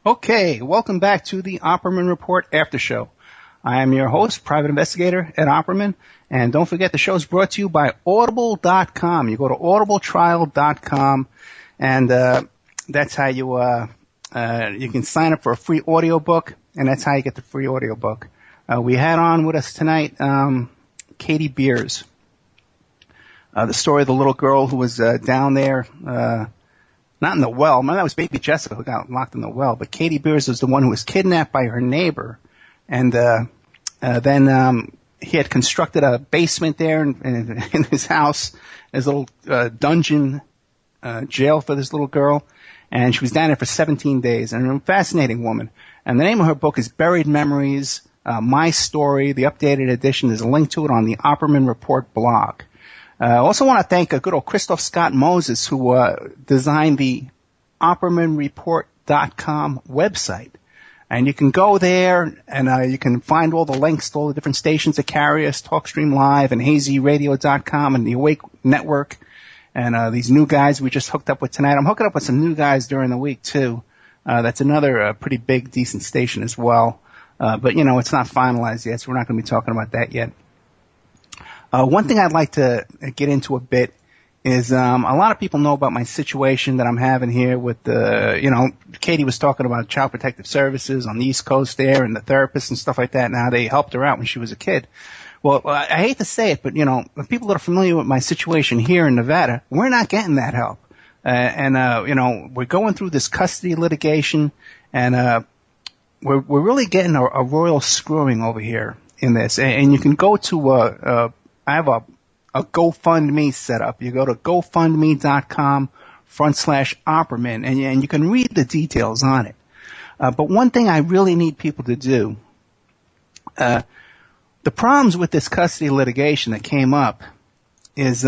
Okay, welcome back to the Opperman Report Aftershow. I am your host, Private Investigator Ed Opperman, and don't forget the show is brought to you by Audible.com. You go to audibletrial.com, and that's how you can sign up for a free audiobook, and that's how you get the free audiobook. We had on with us tonight Katie Beers. The story of the little girl who was down there, not in the well. That was baby Jessica who got locked in the well. But Katie Beers was the one who was kidnapped by her neighbor. And then he had constructed a basement there in his house, his little dungeon jail for this little girl. And she was down there for 17 days. And a fascinating woman. And the name of her book is Buried Memories, My Story. The updated edition, there's a link to it on the Opperman Report blog. I also want to thank good old Christoph Scott Moses, who designed the OppermanReport.com website. And you can go there, and you can find all the links to all the different stations that carry us, TalkStream Live and HazyRadio.com and the Awake Network. And these new guys we just hooked up with tonight. I'm hooking up with some new guys during the week, too. That's another pretty big, decent station as well. But, you know, it's not finalized yet, so we're not going to be talking about that yet. One thing I'd like to get into a bit is a lot of people know about my situation that I'm having here with Katie was talking about Child Protective Services on the East Coast there and the therapists and stuff like that and how they helped her out when she was a kid. Well, I hate to say it, but, you know, people that are familiar with my situation here in Nevada, we're not getting that help. We're going through this custody litigation, and we're really getting a royal screwing over here in this. And you can go to I have a GoFundMe set up. You go to GoFundMe.com/Opperman, and you can read the details on it. But one thing I really need people to do, the problems with this custody litigation that came up is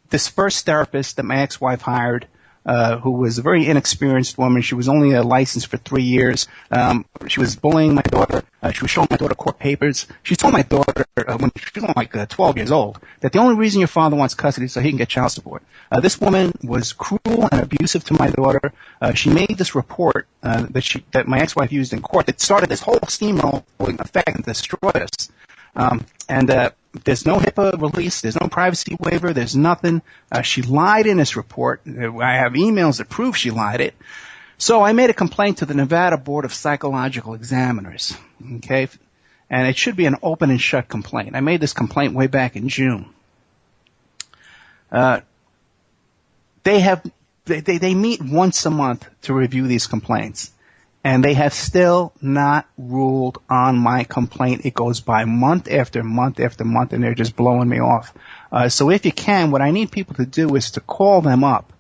this first therapist that my ex-wife hired, who was a very inexperienced woman. She was only licensed for 3 years. She was bullying my daughter. She was showing my daughter court papers. She told my daughter when she was like 12 years old that the only reason your father wants custody is so he can get child support. This woman was cruel and abusive to my daughter. She made this report that my ex-wife used in court that started this whole steamrolling effect and destroyed us. There's no HIPAA release. There's no privacy waiver. There's nothing. She lied in this report. I have emails that prove she lied it. So I made a complaint to the Nevada Board of Psychological Examiners. Okay? And it should be an open and shut complaint. I made this complaint way back in June. They meet once a month to review these complaints. And they have still not ruled on my complaint. It goes by month after month after month, and they're just blowing me off. So if you can, what I need people to do is to call them up.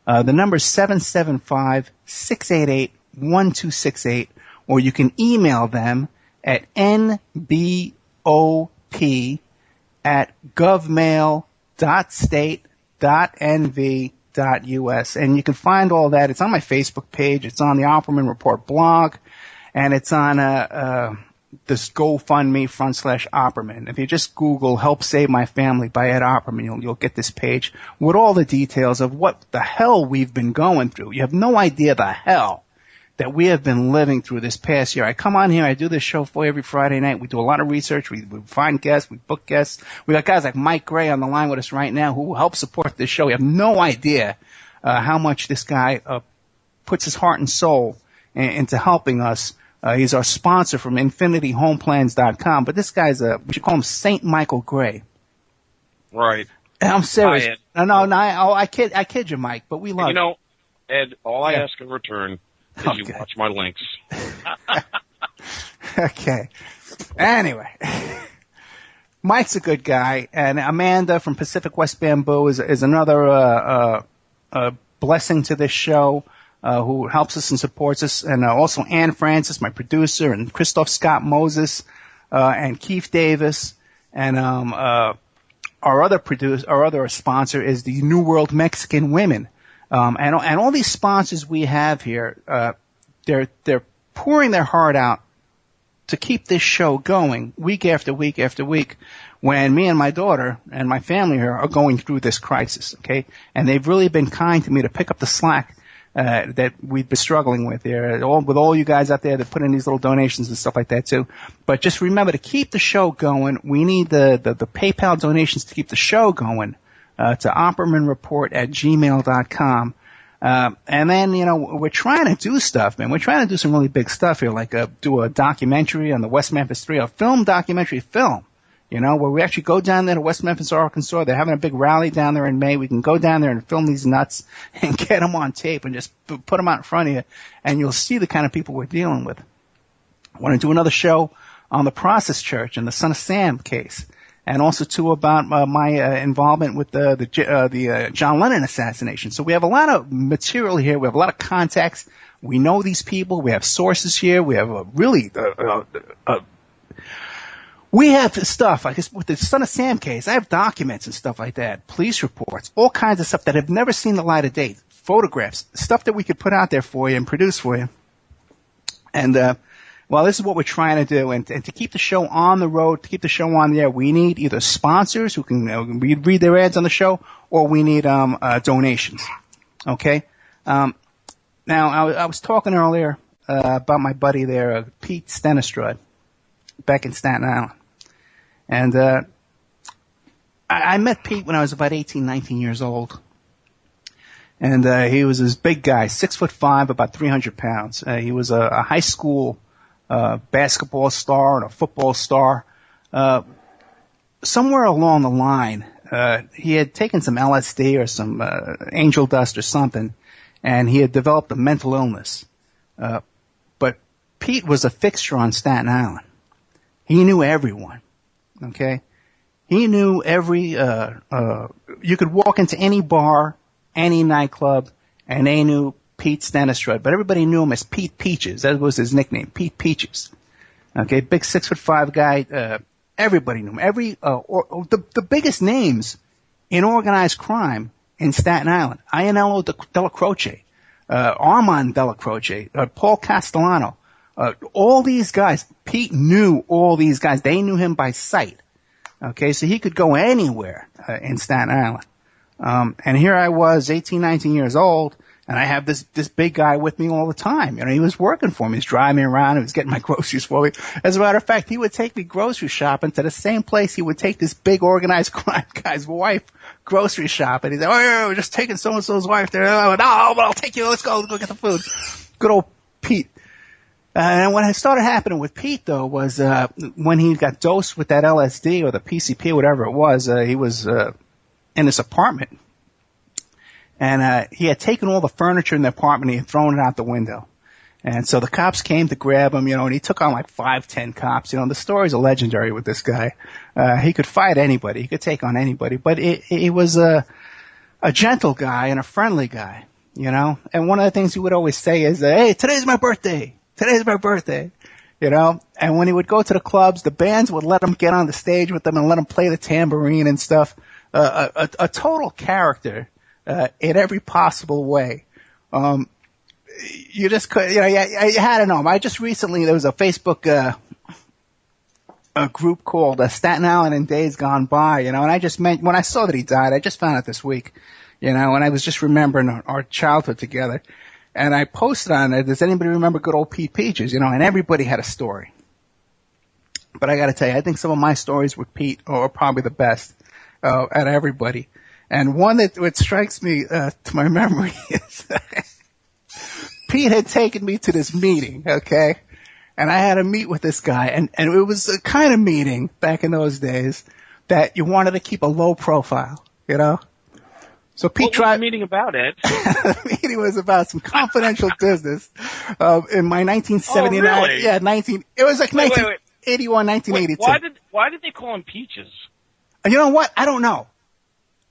The number is 775-688-1268, or you can email them at nbop@govmail.state.nv.us, and you can find all that. It's on my Facebook page. It's on the Opperman Report blog, and it's on this GoFundMe /Opperman. If you just Google "Help Save My Family" by Ed Opperman, you'll get this page with all the details of what the hell we've been going through. You have no idea the hell that we have been living through this past year. I come on here, I do this show for you every Friday night. We do a lot of research. We find guests, we book guests. We got guys like Mike Gray on the line with us right now who help support this show. You have no idea how much this guy puts his heart and soul into helping us. He's our sponsor from InfinityHomeplans.com, but this guy's we should call him St. Michael Gray. Right. And I'm serious. I kid you, Mike, but we love you. You know, Ed, all I ask in return is you watch my links. Okay. Anyway, Mike's a good guy, and Amanda from Pacific West Bamboo is another blessing to this show. Who helps us and supports us, and also Ann Francis, my producer, and Christoph Scott Moses, and Keith Davis, and our other sponsor is the New World Mexican Women, and all these sponsors we have here, they're pouring their heart out to keep this show going week after week after week, when me and my daughter and my family here are going through this crisis. Okay, and they've really been kind to me to pick up the slack. that we've been struggling with here. With all you guys out there that put in these little donations and stuff like that too. But just remember to keep the show going. We need the PayPal donations to keep the show going, to oppermanreport@gmail.com. And then, we're trying to do stuff, man. We're trying to do some really big stuff here, like do a documentary on the West Memphis 3, a documentary film, where we actually go down there to West Memphis, Arkansas. They're having a big rally down there in May. We can go down there and film these nuts and get them on tape and just put them out in front of you, and you'll see the kind of people we're dealing with. I want to do another show on the Process Church and the Son of Sam case. And also, too, about my involvement with the John Lennon assassination. So we have a lot of material here. We have a lot of contacts. We know these people. We have sources here. We have we have stuff. I guess with the Son of Sam case, I have documents and stuff like that, police reports, all kinds of stuff that have never seen the light of day, photographs, stuff that we could put out there for you and produce for you. And well, this is what we're trying to do, and to keep the show on the road, to keep the show on the air, we need either sponsors who can read their ads on the show, or we need donations. Okay. Now, I was talking earlier about my buddy there, Pete Stenistrud, back in Staten Island, and I met Pete when I was about 18, 19 years old. And he was this big guy, 6'5", about 300 pounds. He was a high school basketball star and a football star. Somewhere along the line, he had taken some LSD or some angel dust or something, and he had developed a mental illness. But Pete was a fixture on Staten Island. He knew everyone. Okay, he knew every. You could walk into any bar, any nightclub, and they knew Pete Stenistrud, but everybody knew him as Pete Peaches. That was his nickname, Pete Peaches. Okay, big 6'5" guy. Everybody knew him. The biggest names in organized crime in Staten Island: Ianello Della Croce, Armand Della Croce, Paul Castellano. All these guys, Pete knew all these guys. They knew him by sight. Okay, so he could go anywhere in Staten Island. And here I was, 18, 19 years old. And I have this big guy with me all the time. He was working for me. He was driving me around. He was getting my groceries for me. As a matter of fact, he would take me grocery shopping to the same place he would take this big organized crime guy's wife grocery shopping. He'd say, "Oh, yeah, we're just taking so-and-so's wife there." "Oh, no, but I'll take you. Let's go get the food." Good old Pete. And what started happening with Pete, though, was when he got dosed with that LSD or the PCP or whatever it was, he was in this apartment. And he had taken all the furniture in the apartment and he had thrown it out the window. And so the cops came to grab him, and he took on like 5-10 cops. The stories are legendary with this guy. He could fight anybody. He could take on anybody. But he was a gentle guy and a friendly guy, And one of the things he would always say is, "Hey, today's my birthday. Today's my birthday." And when he would go to the clubs, the bands would let him get on the stage with them and let him play the tambourine and stuff. A total character. In every possible way. You just could, you had to know him. I just recently, there was a Facebook, a group called Staten Island in Days Gone By, and I just when I saw that he died, I just found out this week, and I was just remembering our childhood together. And I posted on it, does anybody remember good old Pete Peaches, and everybody had a story. But I gotta tell you, I think some of my stories with Pete are probably the best, out of everybody. And one that strikes me to my memory is Pete had taken me to this meeting, okay? And I had to meet with this guy, and it was a kind of meeting back in those days that you wanted to keep a low profile, So Pete tried. What was the meeting about, Ed? The meeting was about some confidential business in my 1979. Oh, really? Yeah, it was like 1981, 1982. Why did they call him Peaches? You know what? I don't know.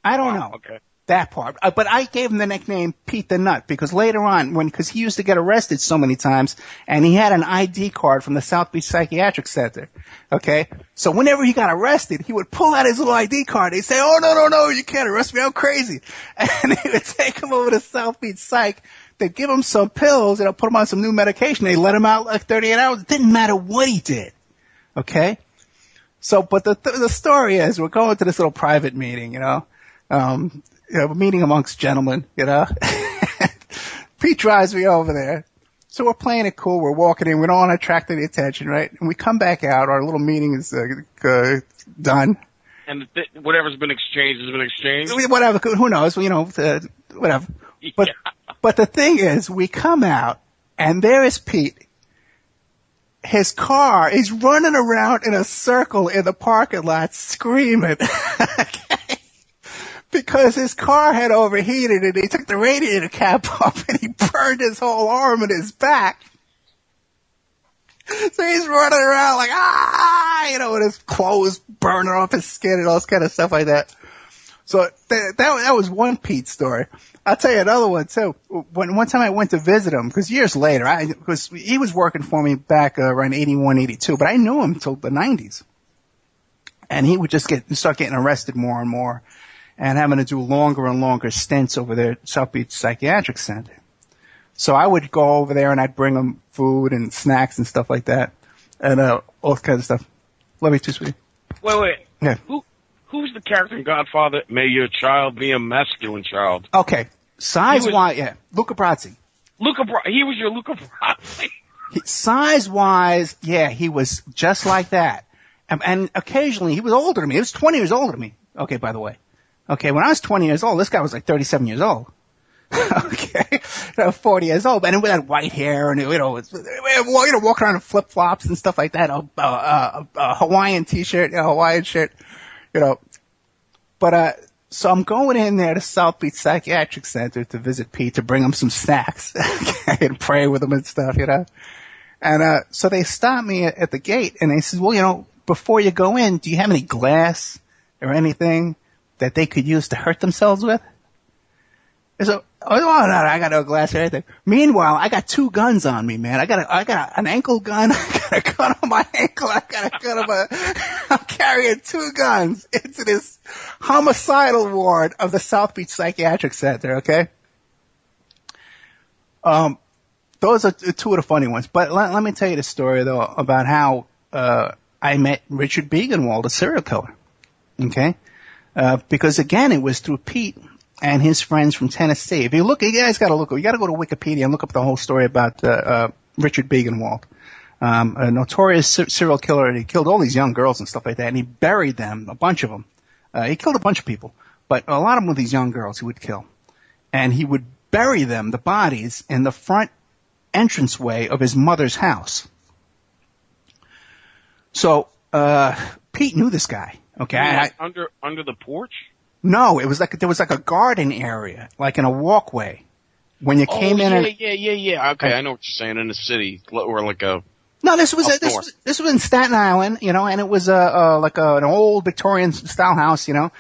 I don't know. Okay. That part. But I gave him the nickname Pete the Nut because later on, because he used to get arrested so many times, and he had an ID card from the South Beach Psychiatric Center. Okay? So whenever he got arrested, he would pull out his little ID card. He'd say, "Oh, no, you can't arrest me. I'm crazy." And he would take him over to South Beach Psych. They'd give him some pills, and put him on some new medication. They'd let him out like 38 hours. It didn't matter what he did. Okay? So, but the story is, we're going to this little private meeting, a meeting amongst gentlemen, Pete drives me over there. So we're playing it cool. We're walking in. We don't want to attract any attention, right? And we come back out. Our little meeting is done. And whatever's been exchanged has been exchanged? Whatever. Who knows? Whatever. Yeah. But the thing is, we come out, and there is Pete. His car, he's running around in a circle in the parking lot screaming. Okay? Because his car had overheated and he took the radiator cap off and he burned his whole arm and his back. So he's running around like, with his clothes burning off his skin and all this kind of stuff like that. So that was one Pete story. I'll tell you another one too. One time I went to visit him, because years later, because he was working for me back around 81, 82, but I knew him until the 90s. And he would just start getting arrested more and more, and having to do longer and longer stints over there at South Beach Psychiatric Center. So I would go over there and I'd bring him food and snacks and stuff like that, and all kinds of stuff. Love you too, sweetie. Wait. Yeah. Who's the character in Godfather? May your child be a masculine child. Okay. Size-wise, yeah. Luca Brasi. He was your Luca Brasi. Size-wise, yeah, he was just like that. And occasionally, he was older than me. He was 20 years older than me. Okay, by the way. Okay, when I was 20 years old, this guy was like 37 years old. Okay, 40 years old, and with that white hair, and walking around in flip flops and stuff like that. A Hawaiian T-shirt, a Hawaiian shirt, But so I'm going in there to South Beach Psychiatric Center to visit Pete, to bring him some snacks, okay, and pray with him and stuff, And so they stopped me at the gate, and they said, well, before you go in, do you have any glass or anything that they could use to hurt themselves with? So, no, I got no glass or anything. Meanwhile, I got two guns on me, man. I got an ankle gun. I got a gun on my ankle. I got a gun on I'm carrying two guns into this homicidal ward of the South Beach Psychiatric Center, okay? Those are two of the funny ones. But let me tell you the story, though, about how I met Richard Begenwald, a serial killer, okay? Because, again, it was through Pete and his friends from Tennessee. If you look, you guys got to go to Wikipedia and look up the whole story about Richard Begenwald, a notorious serial killer. And he killed all these young girls and stuff like that, and he buried them, a bunch of them. He killed a bunch of people, but a lot of them were these young girls he would kill. And he would bury them, the bodies, in the front entranceway of his mother's house. So Pete knew this guy. Okay, under the porch. No, it was there was a garden area, like in a walkway. When you came in, yeah. Okay, I know what you're saying, in the city, or like a. No, this was in Staten Island, and it was an old Victorian style house, and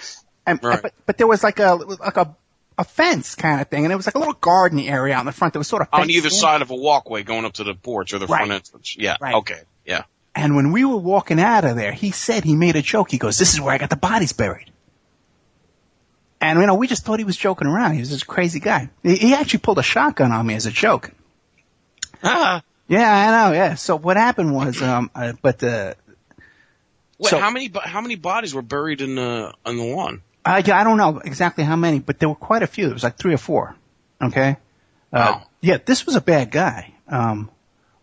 right. but there was like a fence kind of thing, and it was like a little garden area out in the front that was sort of on either side of a walkway going up to the porch or the front entrance. Yeah. Right. Okay. Yeah. And when we were walking out of there, he said he made a joke. He goes, "This is where I got the bodies buried." And, we just thought he was joking around. He was this crazy guy. He actually pulled a shotgun on me as a joke. Yeah, I know, yeah. So what happened was, how many bodies were buried on the lawn? I don't know exactly how many, but there were quite a few. There was like 3 or 4. Okay? Wow. Yeah, this was a bad guy. But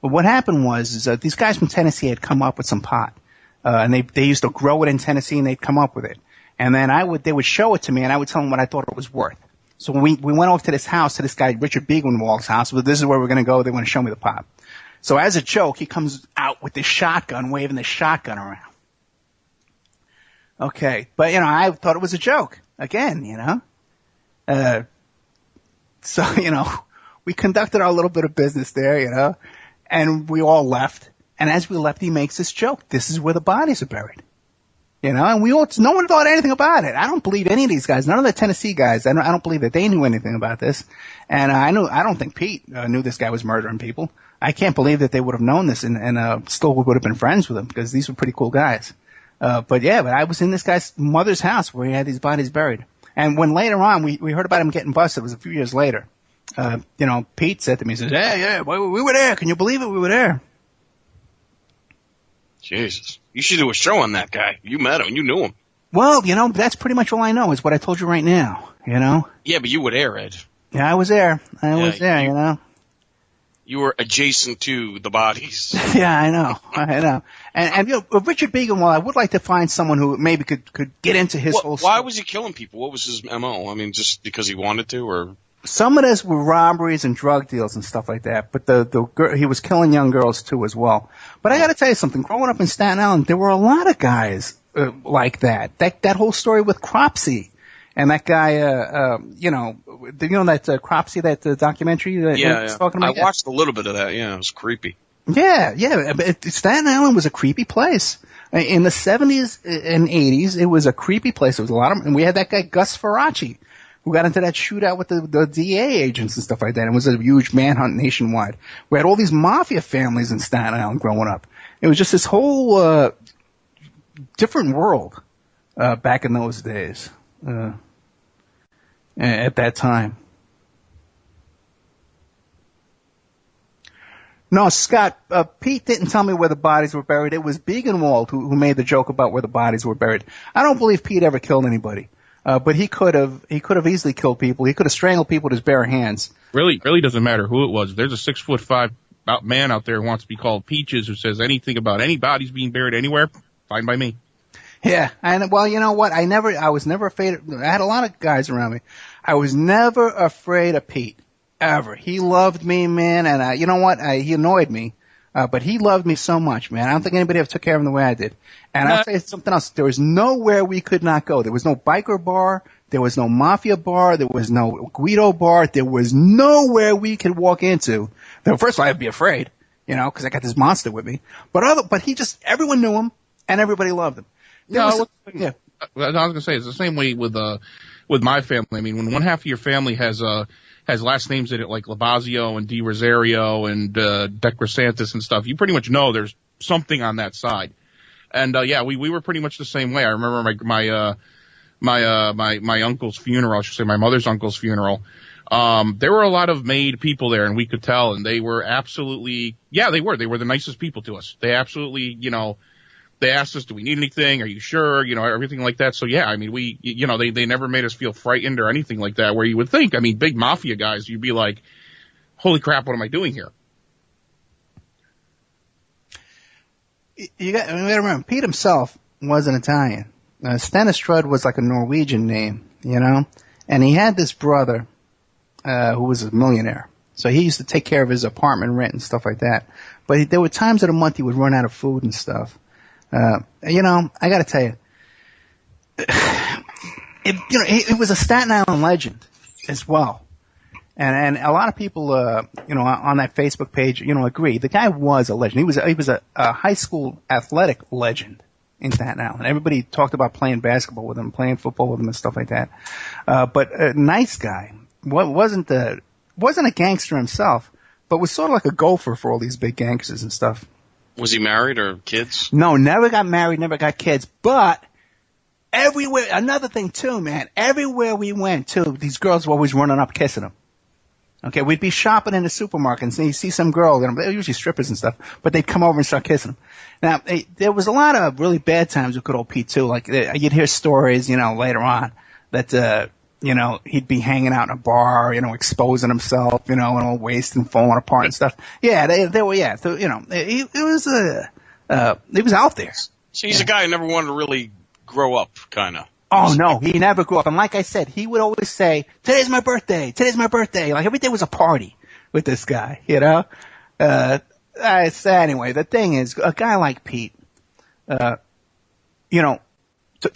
what happened was these guys from Tennessee had come up with some pot. And they used to grow it in Tennessee, and they'd come up with it. And then they would show it to me, and I would tell them what I thought it was worth. So when we went over to this house, to this guy, Richard Begenwald's house, but this is where we're going to go. They want to show me the pot. So as a joke, he comes out with this shotgun, waving this shotgun around. Okay. But, I thought it was a joke. Again, So, we conducted our little bit of business there, and we all left. And as we left, he makes this joke. This is where the bodies are buried. And no one thought anything about it. I don't believe any of these guys, none of the Tennessee guys. I don't believe that they knew anything about this. And I don't think Pete knew this guy was murdering people. I can't believe that they would have known this and still would have been friends with him, because these were pretty cool guys. But I was in this guy's mother's house where he had these bodies buried. And when later on we heard about him getting busted, it was a few years later. Pete said to me, he says, yeah, we were there. Can you believe it? We were there. Jesus. You should do a show on that guy. You met him. You knew him. Well, that's pretty much all I know is what I told you right now, Yeah, but you were there, Ed. Yeah, I was there. I was there, you know. You were adjacent to the bodies. Yeah, I know. And you know, Richard Began, well, I would like to find someone who maybe could get into his whole story. Why was he killing people? What was his MO? I mean, just because he wanted to, or? Some of this were robberies and drug deals and stuff like that, but he was killing young girls too as well. But I got to tell you something. Growing up in Staten Island, there were a lot of guys like that. That whole story with Cropsey and that guy, that Cropsey, that documentary that was talking about. I watched a little bit of that. Yeah, it was creepy. Yeah. Staten Island was a creepy place. In the 70s and 80s, it was a creepy place. There was a lot of, and we had that guy Gus Faraci, who got into that shootout with the DA agents and stuff like that. It was a huge manhunt nationwide. We had all these mafia families in Staten Island growing up. It was just this whole different world back in those days. At that time. No, Scott, Pete didn't tell me where the bodies were buried. It was Begenwald who made the joke about where the bodies were buried. I don't believe Pete ever killed anybody. But he could have easily killed people. He could have strangled people with his bare hands. Really doesn't matter who it was. There's a 6'5" man out there who wants to be called Peaches who says anything about any bodies being buried anywhere, fine by me. Yeah, and well, you know what? I was never afraid. I had a lot of guys around me. I was never afraid of Pete, ever. He loved me, man, and you know what? He annoyed me, but he loved me so much, man. I don't think anybody ever took care of him the way I did. And I'll say something else. There was nowhere we could not go. There was no biker bar. There was no mafia bar. There was no Guido bar. There was nowhere we could walk into. First of all, I'd be afraid, you know, because I got this monster with me. But everyone knew him, and everybody loved him. I was gonna say it's the same way with my family. I mean, when one half of your family has last names in it like Labazio and Di Rosario and De Crisantis and stuff, you pretty much know there's something on that side. And we were pretty much the same way. I remember my uncle's funeral, I should say my mother's uncle's funeral. There were a lot of made people there, and we could tell, and they were absolutely, they were the nicest people to us. They absolutely, they asked us, do we need anything? Are you sure? Everything like that. So yeah, I mean, they never made us feel frightened or anything like that, where you would think, I mean, big mafia guys, you'd be like, holy crap, what am I doing here? You got to remember, Pete himself wasn't Italian. Stanistrud was like a Norwegian name, and he had this brother, who was a millionaire. So he used to take care of his apartment rent and stuff like that. But there were times of the month he would run out of food and stuff. I got to tell you, it was a Staten Island legend as well. And a lot of people, on that Facebook page, agree. The guy was a legend. He was a high school athletic legend in Staten Island. Everybody talked about playing basketball with him, playing football with him and stuff like that. But a nice guy. Wasn't a gangster himself, but was sort of like a gopher for all these big gangsters and stuff. Was he married or kids? No, never got married, never got kids. But everywhere, another thing too, man, everywhere we went to, these girls were always running up kissing him. Okay, we'd be shopping in the supermarket and you see some girl, they're usually strippers and stuff, but they'd come over and start kissing him. Now, there was a lot of really bad times with good old Pete too. Like, you'd hear stories, later on that, he'd be hanging out in a bar, exposing himself, and all wasted and falling apart and stuff. Yeah, they were, yeah. So, he was out there. So he's a guy who never wanted to really grow up, kind of. Oh, no, he never grew up. And like I said, he would always say, today's my birthday. Like every day was a party with this guy, anyway, the thing is, a guy like Pete, to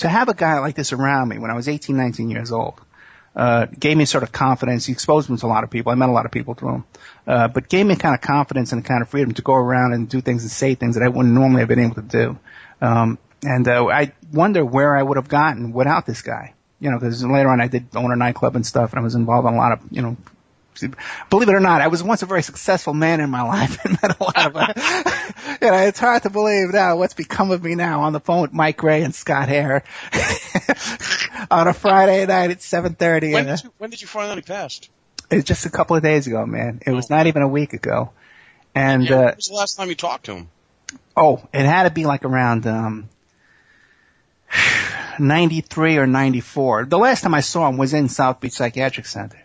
have a guy like this around me when I was 18, 19 years old, gave me sort of confidence. He exposed me to a lot of people. I met a lot of people through him. But gave me kind of confidence and kind of freedom to go around and do things and say things that I wouldn't normally have been able to do. And I wonder where I would have gotten without this guy. Because later on I did own a nightclub and stuff, and I was involved in a lot of, believe it or not, I was once a very successful man in my life and met a lot of, it's hard to believe now what's become of me now on the phone with Mike Gray and Scott Hare on a Friday night at 7:30. When did you find out he passed? It was just a couple of days ago, man. It was not even a week ago. And, when was the last time you talked to him? Oh, it had to be like around, 93 or 94. The last time I saw him was in South Beach Psychiatric Center.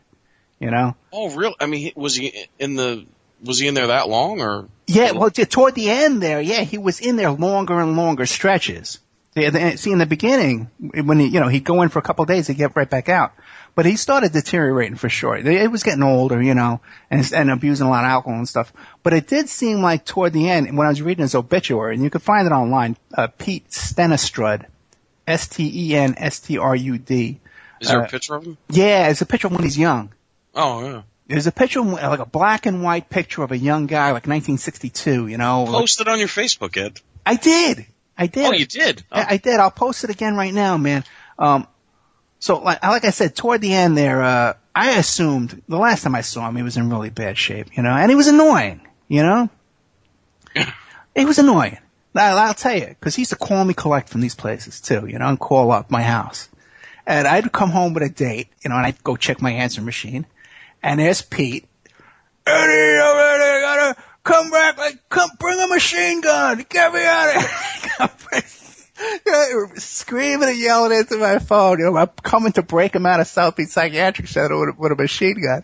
you know? Oh, really? I mean, was he in there that long, or? Yeah, well, toward the end there, yeah, he was in there longer and longer stretches. See, in the beginning, when he'd go in for a couple of days, he'd get right back out. But he started deteriorating for sure. It was getting older, and abusing a lot of alcohol and stuff. But it did seem like toward the end, when I was reading his obituary, and you can find it online, Pete Stenistrud, Stenstrud. Is there a picture of him? Yeah, it's a picture of when he's young. Oh, yeah. There's a picture, like a black and white picture of a young guy, like 1962, Post it on your Facebook, Ed. I did. Oh, you did? Oh. I did. I'll post it again right now, man. So like I said, toward the end there, I assumed the last time I saw him, he was in really bad shape, and he was annoying, He was annoying. I'll tell you, because he used to call me collect from these places too, and call up my house. And I'd come home with a date, and I'd go check my answer machine, and there's Pete. Eddie, gotta come back, come bring a machine gun, get me out of here. Screaming and yelling into my phone, I'm coming to break him out of South Beach Psychiatric Center with a machine gun.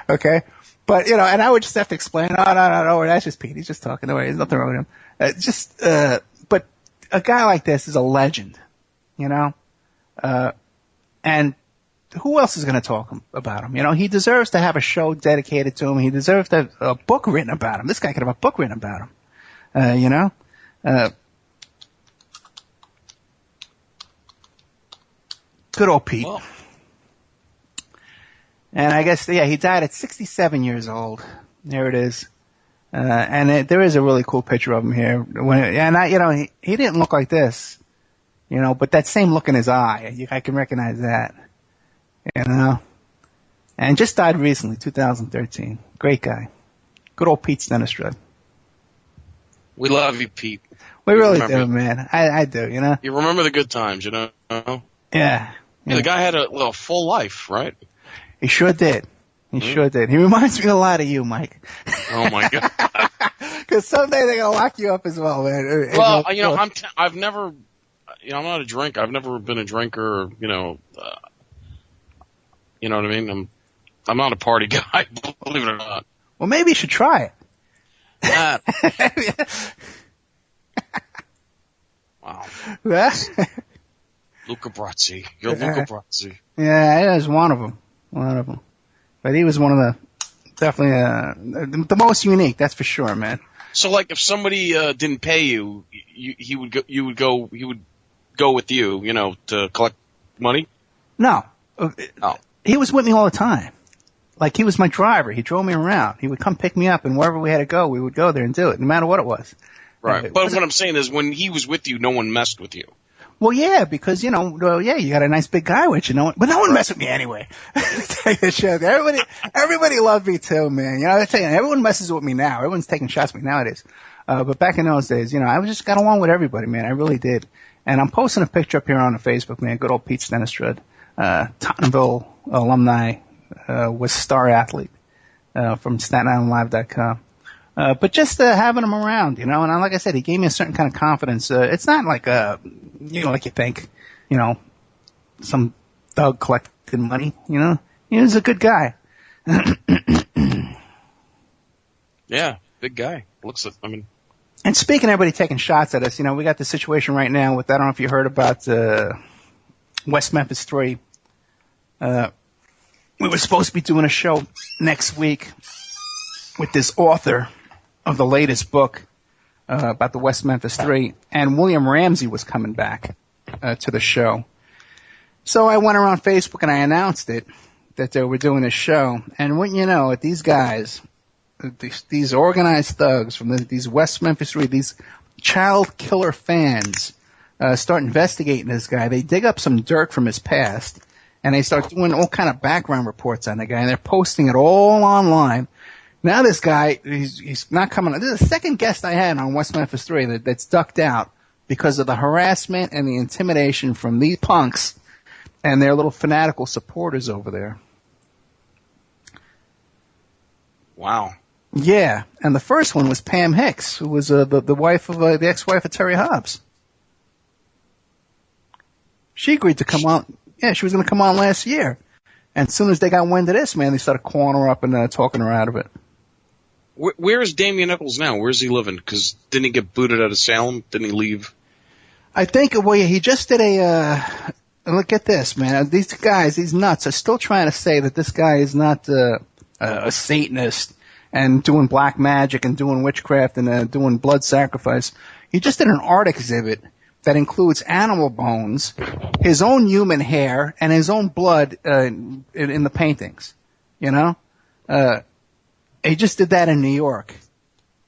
Okay? But, and I would just have to explain, no, that's just Pete. He's just talking. No, there's nothing wrong with him. But a guy like this is a legend, and who else is going to talk about him? He deserves to have a show dedicated to him. He deserves to have a book written about him. This guy could have a book written about him. Good old Pete. Well. And I guess, he died at 67 years old. There it is. And there is a really cool picture of him here. He didn't look like this, but that same look in his eye, I can recognize that, And just died recently, 2013. Great guy. Good old Pete Stenistrud. We love you, Pete. We really do, man. I do, You remember the good times, Yeah. The guy had a full life, right? He sure did. Sure did. He reminds me a lot of you, Mike. Oh my God. Because someday they're gonna lock you up as well, man. Well, I've never, I'm not a drinker. I've never been a drinker. You know what I mean? I'm not a party guy, believe it or not. Well, maybe you should try it. Wow. Luca Brasi. You're Luca Brasi. Yeah, he was one of them. But he was one of definitely the most unique, that's for sure, man. So, like, if somebody didn't pay you, he would go with you, to collect money? No. Oh. He was with me all the time. Like, he was my driver. He drove me around. He would come pick me up, and wherever we had to go, we would go there and do it, no matter what it was. Right. But what I'm saying is, when he was with you, no one messed with you. Well, yeah, because, you got a nice big guy with you, but no one messed with me anyway. Everybody loved me too, man. I tell you, everyone messes with me now. Everyone's taking shots at me nowadays. But back in those days, I just got along with everybody, man. I really did. And I'm posting a picture up here on the Facebook, man. Good old Pete Stenistrud, Tottenville alumni, was star athlete, from StatenIslandLive.com. But just having him around, and like I said, he gave me a certain kind of confidence. It's not like like you think, some thug collecting money, He was a good guy. Yeah, big guy. And speaking of everybody taking shots at us, we got the situation right now with, I don't know if you heard about West Memphis 3. We were supposed to be doing a show next week with this author of the latest book about the West Memphis 3, and William Ramsey was coming back to the show. So I went around Facebook and I announced it, that they were doing this show, and wouldn't you know it, these guys, these organized thugs from these West Memphis 3, these child killer fans, start investigating this guy. They dig up some dirt from his past, and they start doing all kind of background reports on the guy, and they're posting it all online. Now this guy, he's not coming. This is the second guest I had on West Memphis 3 that's ducked out because of the harassment and the intimidation from these punks and their little fanatical supporters over there. Wow. Yeah, and the first one was Pam Hicks, who was the wife of the ex-wife of Terry Hobbs. She agreed to come on. Yeah, she was going to come on last year. And as soon as they got wind of this, man, they started calling her up and talking her out of it. Where is Damian Eccles now? Where's he living? Because didn't he get booted out of Salem? Didn't he leave? I think, well, he just did look at this, man. These guys, these nuts, are still trying to say that this guy is not a Satanist and doing black magic and doing witchcraft and doing blood sacrifice. He just did an art exhibit that includes animal bones, his own human hair, and his own blood in the paintings. You know? He just did that in New York.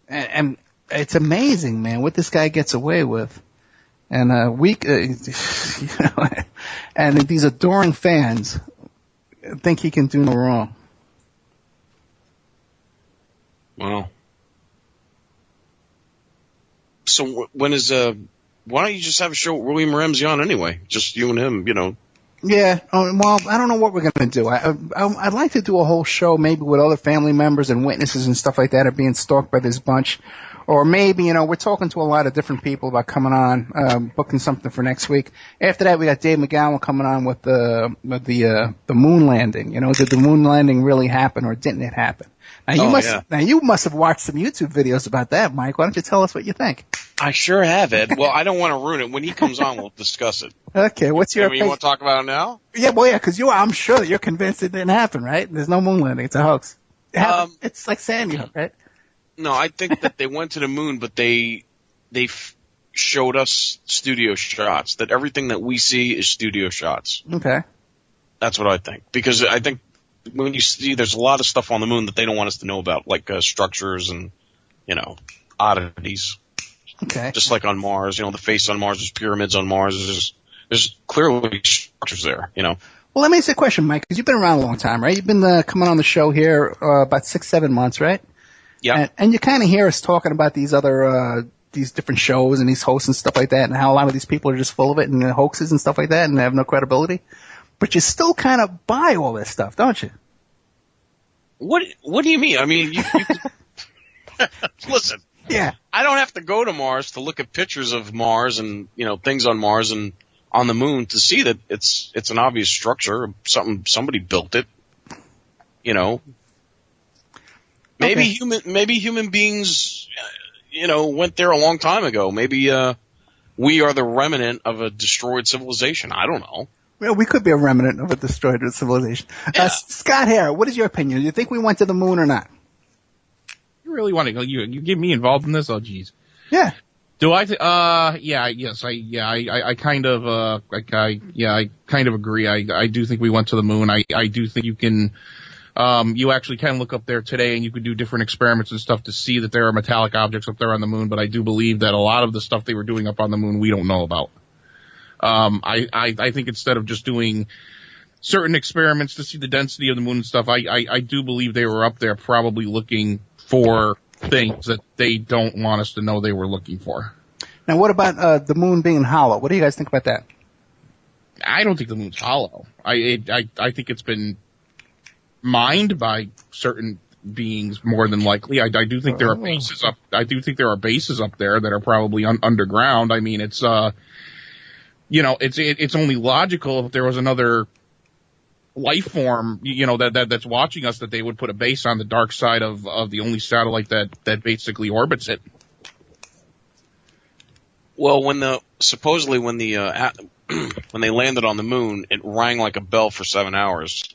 And it's amazing, man, what this guy gets away with. And and these adoring fans think he can do no wrong. Wow. So when is why don't you just have a show with William Ramsey on anyway? Just you and him, you know. Yeah. Well, I don't know what we're going to do. I'd like to do a whole show maybe with other family members and witnesses and stuff like that are being stalked by this bunch. Or maybe, you know, we're talking to a lot of different people about coming on, booking something for next week. After that, we got Dave McGowan coming on with the moon landing. You know, did the moon landing really happen or didn't it happen? Now you must have watched some YouTube videos about that, Mike. Why don't you tell us what you think? I sure have, Ed. Well, I don't want to ruin it. When he comes on, we'll discuss it. Okay, what's your opinion? You want to talk about it now? Yeah, well, yeah, because I'm sure that you're convinced it didn't happen, right? There's no moon landing. It's a hoax. It's like Sandy Hook, right? No, I think that they went to the moon, but they showed us studio shots. That everything that we see is studio shots. Okay. That's what I think. Because I think when you see, there's a lot of stuff on the moon that they don't want us to know about, like structures and, you know, oddities. Okay. Just like on Mars, you know, the face on Mars, there's pyramids on Mars, there's clearly structures there, you know. Well, let me ask you a question, Mike, because you've been around a long time, right? You've been coming on the show here about 6-7 months, right? Yeah. And you kind of hear us talking about these other these different shows and these hosts and stuff like that, and how a lot of these people are just full of it and hoaxes and stuff like that, and they have no credibility. But you still kind of buy all this stuff, don't you? What do you mean? I mean, you listen. Yeah. I don't have to go to Mars to look at pictures of Mars and, you know, things on Mars and on the moon to see that it's an obvious structure. Somebody built it. You know. Maybe human beings, you know, went there a long time ago. Maybe we are the remnant of a destroyed civilization. I don't know. Well, we could be a remnant of a destroyed civilization. Yeah. Scott Hare, what is your opinion? Do you think we went to the moon or not? You really want to go? You get me involved in this? Oh, geez. Yeah. Do I? I kind of I kind of agree. I do think we went to the moon. I do think you can. You actually can look up there today and you can do different experiments and stuff to see that there are metallic objects up there on the moon, but I do believe that a lot of the stuff they were doing up on the moon we don't know about. I think instead of just doing certain experiments to see the density of the moon and stuff, I do believe they were up there probably looking for things that they don't want us to know they were looking for. Now what about the moon being hollow? What do you guys think about that? I don't think the moon's hollow. I think it's been mined by certain beings more than likely. I do think there are bases up. I do think there are bases up there that are probably underground. I mean, it's you know, it's only logical if there was another life form, you know, that's watching us, that they would put a base on the dark side of the only satellite that basically orbits it. Well, when they landed on the moon, it rang like a bell for 7 hours.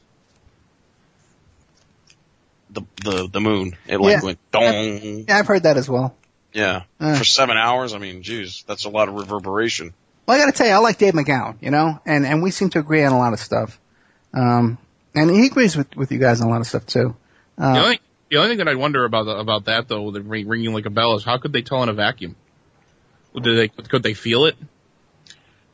The moon. It went dong. Yeah, I've heard that as well. Yeah. For 7 hours, I mean, geez, that's a lot of reverberation. Well, I gotta tell you, I like Dave McGowan, you know, and we seem to agree on a lot of stuff. And he agrees with you guys on a lot of stuff too. The only thing that I wonder about that though, the ringing like a bell, is how could they tell in a vacuum? Could they feel it?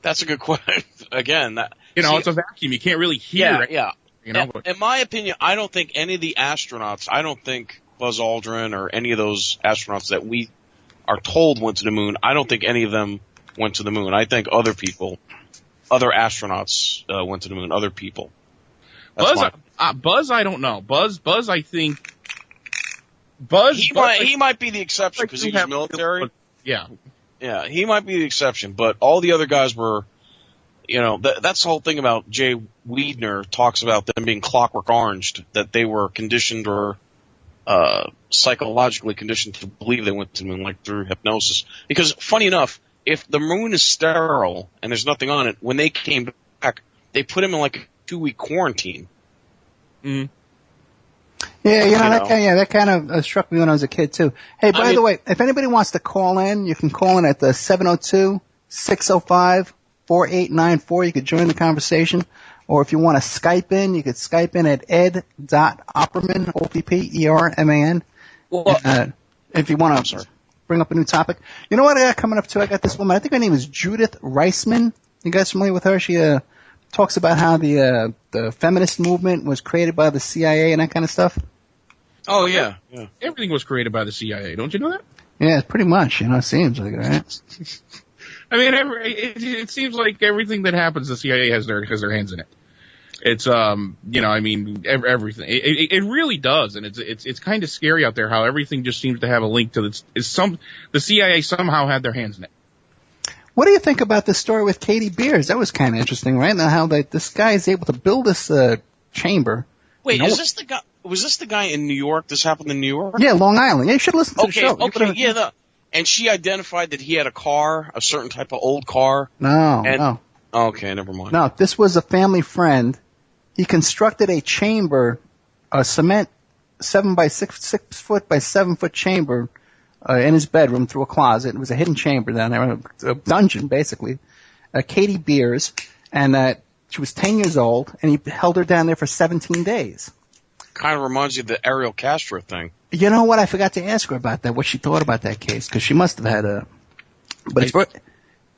That's a good question. Again, it's a vacuum. You can't really hear it. Yeah. You know, in my opinion, I don't think any of the astronauts, I don't think Buzz Aldrin or any of those astronauts that we are told went to the moon, I don't think any of them went to the moon. I think other astronauts went to the moon, other people. Buzz, I don't know. Buzz, I think. He might be the exception because he was military. Yeah. Yeah, he might be the exception, but all the other guys were that's the whole thing about Jay Weidner talks about them being clockwork oranged, that they were conditioned or psychologically conditioned to believe they went to the moon, like through hypnosis. Because, funny enough, if the moon is sterile and there's nothing on it, when they came back, they put him in like a 2-week quarantine. Mm. Yeah, that kind of struck me when I was a kid too. Hey, by the way, if anybody wants to call in, you can call in at the 702-605-4894. You could join the conversation. Or if you want to Skype in, you could Skype in at ed.opperman, O-P-P-E-R-M-A-N. Well, if you want to bring up a new topic. You know what I got coming up too? I got this woman. I think her name is Judith Reisman. You guys familiar with her? She talks about how the feminist movement was created by the CIA and that kind of stuff. Oh, yeah. Everything was created by the CIA. Don't you know that? Yeah, pretty much. It seems like it, right? I mean, it seems like everything that happens, the CIA has their hands in it. It's, everything. It really does, and it's kind of scary out there how everything just seems to have a link to the CIA somehow had their hands in it. What do you think about this story with Katie Beers? That was kind of interesting, right? Now how this guy is able to build this chamber. Wait, is this the guy? Was this the guy in New York? This happened in New York? Yeah, Long Island. Yeah, you should listen to the show. Okay, and she identified that he had a car, a certain type of old car. No. Okay, never mind. No, this was a family friend. He constructed a chamber, a cement 6 foot by 7 foot chamber in his bedroom through a closet. It was a hidden chamber down there, a dungeon basically. Katie Beers, and she was 10 years old, and he held her down there for 17 days. Kind of reminds you of the Ariel Castro thing. You know what? I forgot to ask her about that, what she thought about that case, because she must have had but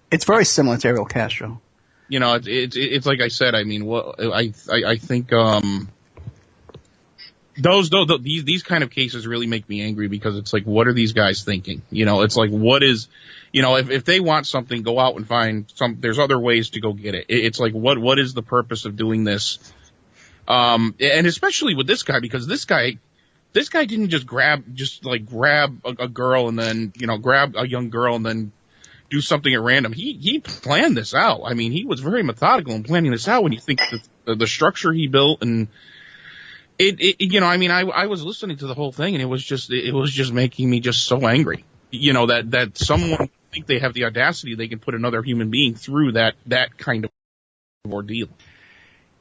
it's very similar to Ariel Castro. It's like I said. I mean, I think these kind of cases really make me angry because it's like, what are these guys thinking? It's like, what is, if they want something, go out and find some. There's other ways to go get it. It's like, what is the purpose of doing this? And especially with this guy, because this guy didn't just grab a girl and then, grab a young girl and then do something at random. He planned this out. I mean, he was very methodical in planning this out when you think the structure he built and I was listening to the whole thing and it was just making me just so angry. That someone think they have the audacity they can put another human being through that kind of ordeal.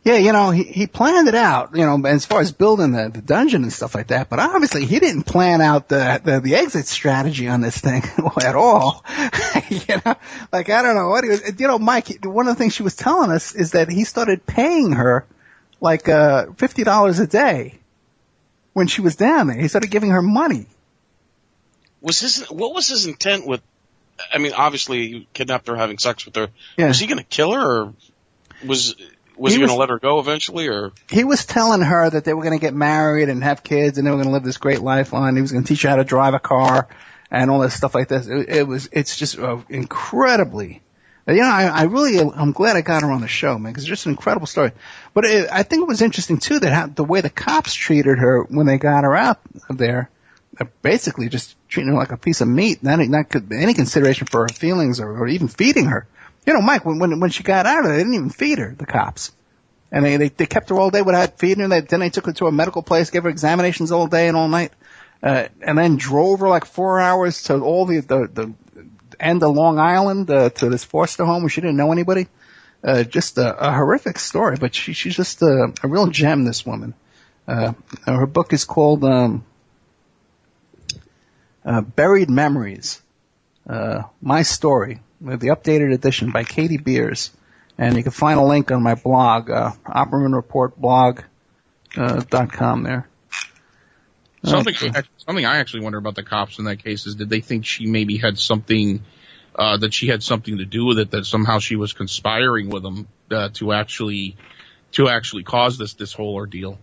Yeah, he planned it out, as far as building the dungeon and stuff like that, but obviously he didn't plan out the exit strategy on this thing at all. Like, I don't know what he was, Mike, one of the things she was telling us is that he started paying her like, $50 a day when she was down there. He started giving her money. What was his intent with, obviously he kidnapped her having sex with her. Yeah. Was he going to kill her or was he going to let her go eventually, or? He was telling her that they were going to get married and have kids, and they were going to live this great life on. He was going to teach her how to drive a car and all this stuff like this. It's just incredibly. I'm glad I got her on the show, man, because it's just an incredible story. But I think it was interesting too that the way the cops treated her when they got her out there, basically just treating her like a piece of meat, not any consideration for her feelings or even feeding her. Mike, when she got out of there, they didn't even feed her, the cops. And they kept her all day without feeding her. Then they took her to a medical place, gave her examinations all day and all night, and then drove her like 4 hours to all the end of Long Island, to this foster home where she didn't know anybody. Just a horrific story, but she's just a real gem, this woman. Her book is called, Buried Memories. My Story, with the updated edition by Katie Beers. And you can find a link on my blog, OppermanReportBlog.com there. Something I actually wonder about the cops in that case is, did they think she maybe had something, that she had something to do with it, that somehow she was conspiring with them, to actually cause this whole ordeal?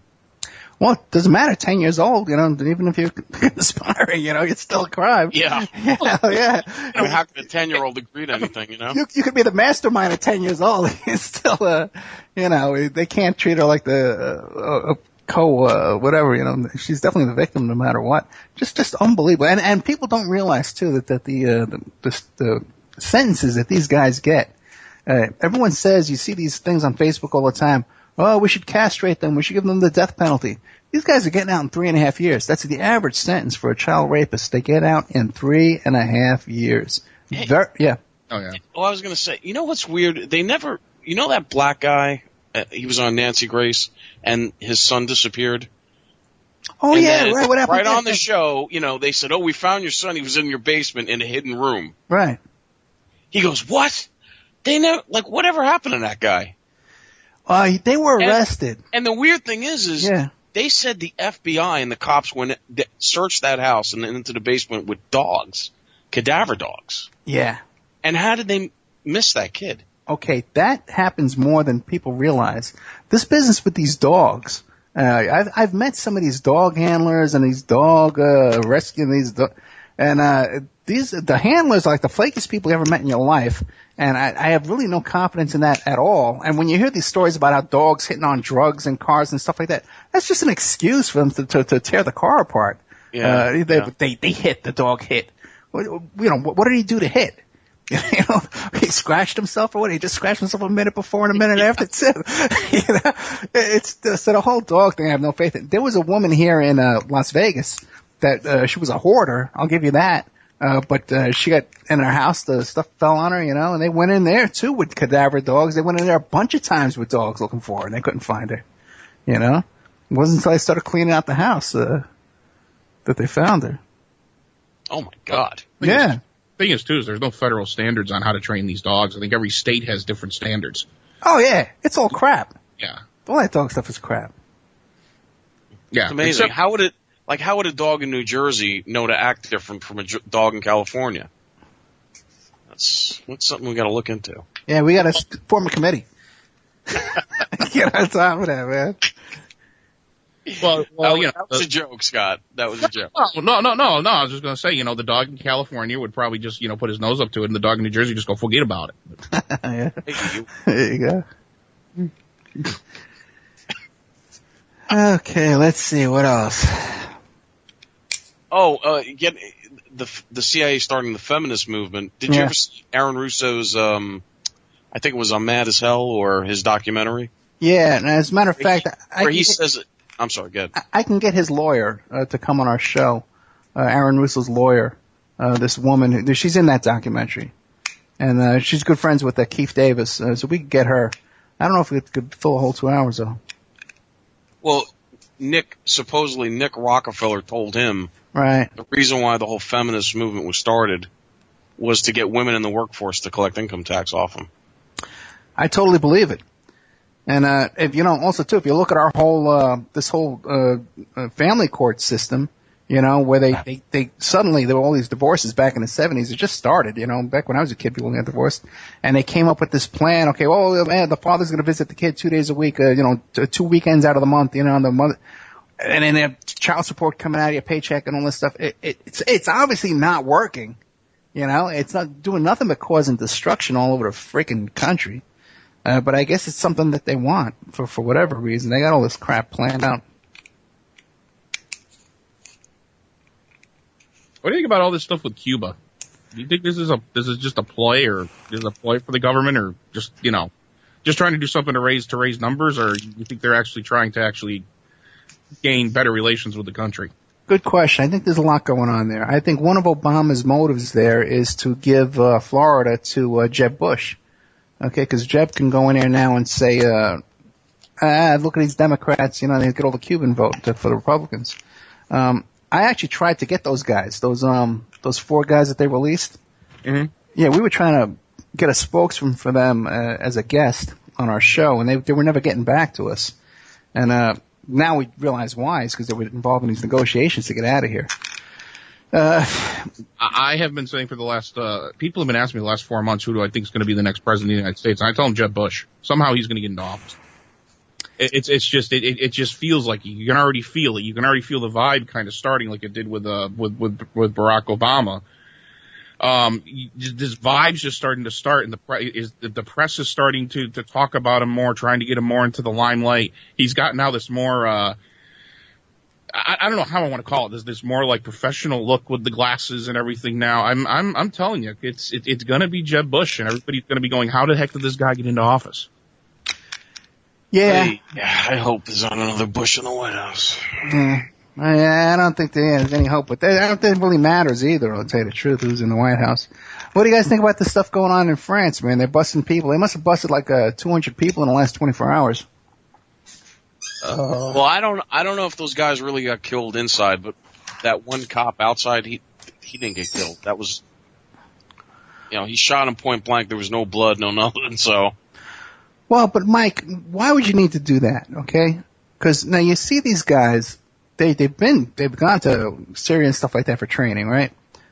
Well, it doesn't matter. 10 years old, even if you're conspiring, it's still a crime. Yeah. Yeah. How can a 10-year-old agree to anything, You could be the mastermind at 10 years old. It's still, they can't treat her like the, whatever, she's definitely the victim no matter what. Just unbelievable. And people don't realize too that the sentences that these guys get, Everyone says, you see these things on Facebook all the time, oh, we should castrate them, we should give them the death penalty. These guys are getting out in 3.5 years. That's the average sentence for a child rapist. They get out in 3.5 years. Hey. Yeah. Oh, yeah. Well, I was going to say, you know what's weird? They never, you know that black guy, he was on Nancy Grace, and his son disappeared? Oh, and yeah, right. What happened? Right on the show, you know, they said, oh, we found your son. He was in your basement in a hidden room. Right. He goes, what? They never, like, whatever happened to that guy? They were arrested. And the weird thing is yeah. They said the FBI and the cops went, searched that house and then into the basement with dogs, cadaver dogs. Yeah. And how did they miss that kid? Okay, that happens more than people realize. This business with these dogs, I've met some of these dog handlers and these dog rescuing these the handlers are like the flakiest people you ever met in your life, and I have really no confidence in that at all. And when you hear these stories about how dogs hitting on drugs and cars and stuff like that, that's just an excuse for them to tear the car apart. Yeah, they hit, the dog hit. You know, what did he do to hit? You know, he scratched himself or what? He just scratched himself a minute before and a minute after too. You know, so the whole dog thing I have no faith in. There was a woman here in Las Vegas that she was a hoarder. I'll give you that. But she got in her house, the stuff fell on her, you know, and they went in there too with cadaver dogs. They went in there a bunch of times with dogs looking for her, and they couldn't find her. You know, it wasn't until I started cleaning out the house that they found her. Oh my God! Yeah. Thing is, too, is there's no federal standards on how to train these dogs. I think every state has different standards. Oh yeah, it's all crap. Yeah. All that dog stuff is crap. Yeah. It's amazing. How would a dog in New Jersey know to act different from a dog in California? That's something we got to look into. Yeah, we got to form a committee. Get on top of that, man. Well, you know, that was a joke, Scott. That was a joke. No. I was just going to say, you know, the dog in California would probably just, you know, put his nose up to it, and the dog in New Jersey just go forget about it. Yeah. Hey, there you go. Okay, let's see what else. Oh, get the CIA starting the feminist movement. Did you ever see Aaron Russo's? I think it was on Mad as Hell or his documentary. Yeah, and as a matter of fact, says. I'm sorry, go ahead. I can get his lawyer to come on our show. Aaron Russo's lawyer. This woman, she's in that documentary, and she's good friends with Keith Davis. So we could get her. I don't know if we could fill a whole 2 hours though. Well, supposedly Nick Rockefeller told him. Right. The reason why the whole feminist movement was started was to get women in the workforce to collect income tax off them. I totally believe it. And if you know, also too, if you look at our whole this whole family court system, you know, where they suddenly there were all these divorces back in the 70s. It just started, you know, back when I was a kid, people got divorced, and they came up with this plan. Okay, well, man, the father's going to visit the kid 2 days a week, you know, 2 weekends out of the month, you know, and the mother. And then they have child support coming out of your paycheck and all this stuff. It's obviously not working. You know, it's not doing nothing but causing destruction all over the freaking country. But I guess it's something that they want for whatever reason. They got all this crap planned out. What do you think about all this stuff with Cuba? Do you think this is just a ploy, or is it a ploy for the government, or just, you know, just trying to do something to raise numbers, or you think they're actually trying to gain better relations with the country? Good question. I think there's a lot going on there. I think one of Obama's motives there is to give Florida to Jeb Bush. Okay, because Jeb can go in there now and say, look at these Democrats, you know, they get all the Cuban vote for the Republicans. I actually tried to get those guys, those 4 guys that they released. Mm-hmm. Yeah, we were trying to get a spokesman for them as a guest on our show, and they were never getting back to us. And now we realize why. It's because they were involved in these negotiations to get out of here. I have been saying for the last, people have been asking me the last 4 months, who do I think is going to be the next president of the United States? And I tell them Jeb Bush. Somehow he's going to get into office. It just feels like you can already feel it. You can already feel the vibe kind of starting like it did with Barack Obama. This vibe's just starting to start, and the press is starting to talk about him more, trying to get him more into the limelight. He's got now this more, I don't know how I want to call it. There's this more like professional look with the glasses and everything now. I'm telling you, it's going to be Jeb Bush, and everybody's going to be going, how the heck did this guy get into office? Yeah. I hope there's not another Bush in the White House. Yeah. I don't think there's any hope, but I don't think it really matters either, I'll tell you the truth, who's in the White House. What do you guys think about the stuff going on in France, man? They're busting people. They must have busted like 200 people in the last 24 hours. Well, I don't know if those guys really got killed inside, but that one cop outside, he didn't get killed. That was, he shot him point blank. There was no blood, no nothing, so. Well, but Mike, why would you need to do that, okay? Because now you see these guys, they've gone to Syria and stuff like that for training, right?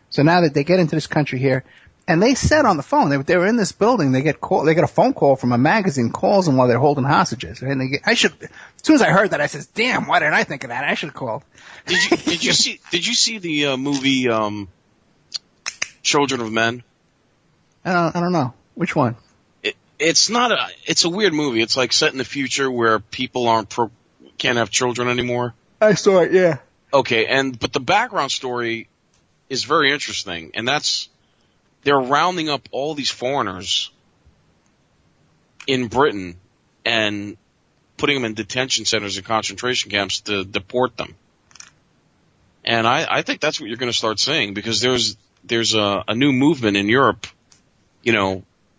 So now that they get into this country here, and they said on the phone, they were in this building, they get a phone call from a magazine, calls them while they're holding hostages. And as soon as I heard that, I said, damn, why didn't I think of that? I should have called. Did you see the movie, Children of Men? I don't know. Which one? It's a weird movie. It's like set in the future where people can't have children anymore. I saw it, yeah. Okay, but the background story is very interesting, and they're rounding up all these foreigners in Britain and putting them in detention centers and concentration camps to deport them. And I think that's what you're going to start seeing, because there's a new movement in Europe,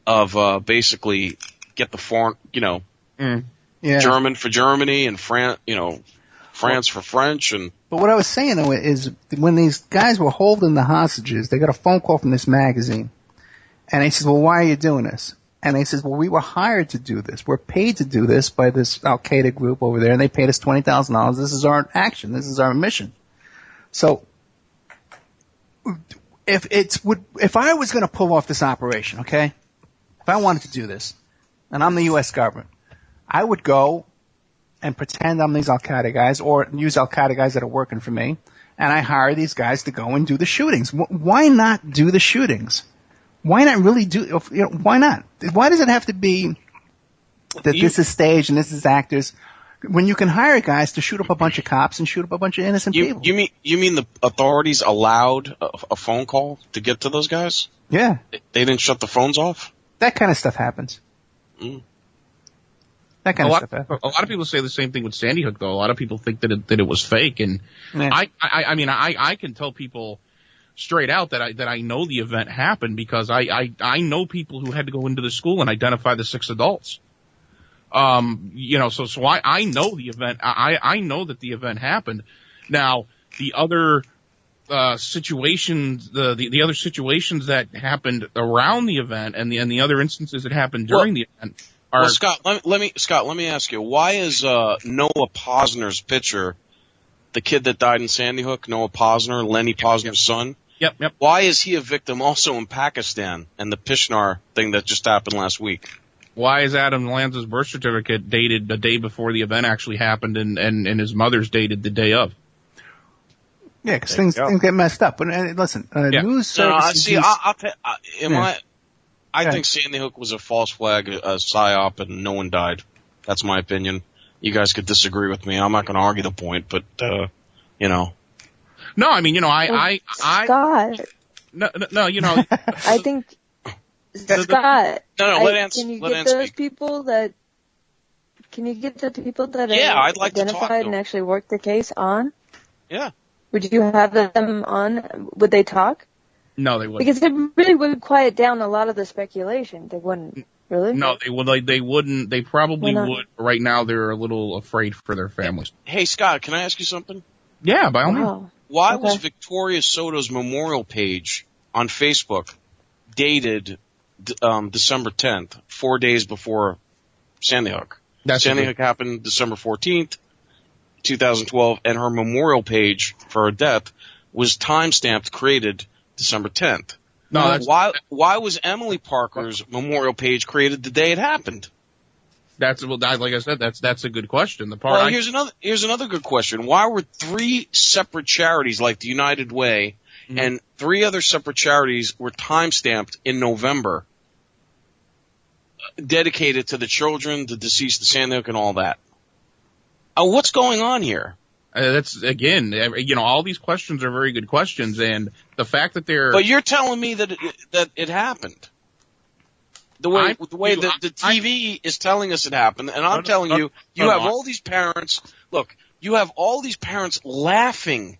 of basically get the foreign, German for Germany and France for French. But what I was saying, though, is when these guys were holding the hostages, they got a phone call from this magazine. And he says, well, why are you doing this? And they says, well, we were hired to do this. We're paid to do this by this Al-Qaeda group over there, and they paid us $20,000. This is our action. This is our mission. So if I was going to pull off this operation, okay, if I wanted to do this, and I'm the U.S. government, I would go and pretend I'm these Al-Qaeda guys, or use Al-Qaeda guys that are working for me, and I hire these guys to go and do the shootings. Why not do the shootings? Why not really do? Why not? Why does it have to be that this is staged and this is actors, when you can hire guys to shoot up a bunch of cops and shoot up a bunch of innocent people? You mean the authorities allowed a phone call to get to those guys? Yeah. They didn't shut the phones off? That kind of stuff happens. Mm. That kind of stuff happens. A lot of people say the same thing with Sandy Hook, though. A lot of people think that it was fake, and yeah. I can tell people straight out that I know the event happened, because I know people who had to go into the school and identify the 6 adults. So I know the event. I know that the event happened. Now, the other situations, the other situations that happened around the event, and the other instances that happened during the event are. Well, Scott, let me ask you, why is Noah Posner's picture, the kid that died in Sandy Hook, Noah Posner, Lenny Posner's son? Yep. Why is he a victim also in Pakistan and the Peshawar thing that just happened last week? Why is Adam Lanza's birth certificate dated the day before the event actually happened, and his mother's dated the day of? Yeah, because things get messed up. But listen, news services. I think Sandy Hook was a false flag, a psyop, and no one died. That's my opinion. You guys could disagree with me. I'm not going to argue the point, but No, I mean, Scott. No, I think, Scott. Can you get those people that? Can you get the people that I'd like identified to talk to and them. actually work the case on? Yeah. Would you have them on? Would they talk? No, they wouldn't. Because it really would quiet down a lot of the speculation. They wouldn't. Really? No, they would. They wouldn't. They probably would. Right now, they're a little afraid for their families. Hey, Scott, can I ask you something? Yeah, by all means. Why was Victoria Soto's memorial page on Facebook dated December 10th, 4 days before Sandy Hook? Sandy Hook happened December 14th, 2012, and her memorial page for her death was timestamped, created December 10th. No, why was Emily Parker's memorial page created the day it happened? Like I said, that's a good question. Here's another good question. Why were 3 separate charities like the United Way and 3 other separate charities were timestamped in November, dedicated to the children, the deceased, the Sandy Hook, and all that? What's going on here? That's, again, all these questions are very good questions, and the fact that they're... But you're telling me that it happened. The way the TV is telling us it happened, and I'm telling you, you have all these parents... Look, you have all these parents laughing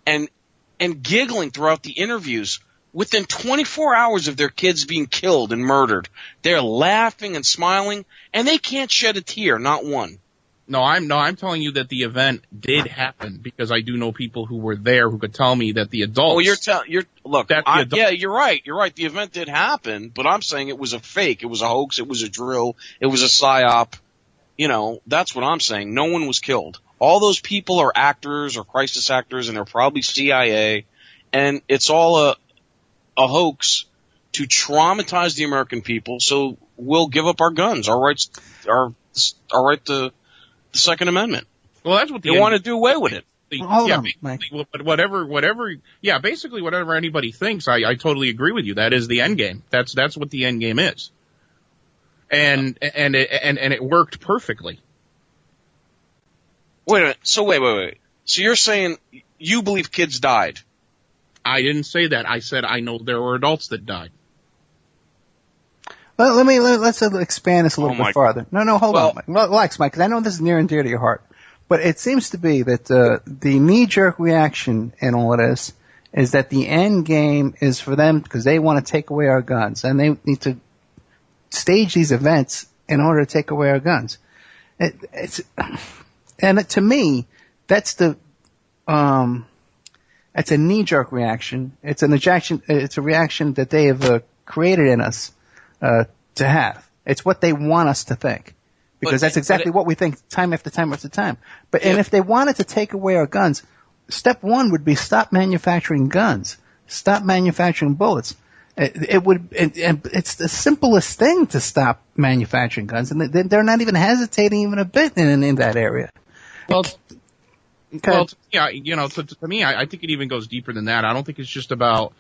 and giggling throughout the interviews within 24 hours of their kids being killed and murdered. They're laughing and smiling, and they can't shed a tear, not one. No, I'm telling you that the event did happen because I do know people who were there who could tell me that the adults. Oh, yeah, you're right. You're right. The event did happen, but I'm saying it was a fake. It was a hoax. It was a drill. It was a psyop. That's what I'm saying. No one was killed. All those people are actors or crisis actors, and they're probably CIA, and it's all a hoax to traumatize the American people. So we'll give up our guns, our rights, our right to the Second Amendment. Well, that's what they want to do away with it. Hold on, Mike. Basically whatever anybody thinks, I totally agree with you. That is the end game. That's what the end game is. And it worked perfectly. Wait a minute. So wait. So you're saying you believe kids died? I didn't say that. I said I know there were adults that died. Well, let's expand this a little bit farther. No, hold on, Mike. Relax, Mike, because I know this is near and dear to your heart. But it seems to be that the knee-jerk reaction in all of this is that the end game is for them because they want to take away our guns, and they need to stage these events in order to take away our guns. And to me, that's a knee-jerk reaction. It's an ejection. It's a reaction that they have created in us to have. It's what they want us to think, because that's exactly what we think time after time after time. And if they wanted to take away our guns, step one would be stop manufacturing guns, stop manufacturing bullets. It's the simplest thing to stop manufacturing guns, and they're not even hesitating even a bit in that area. To me, I think it even goes deeper than that. I don't think it's just about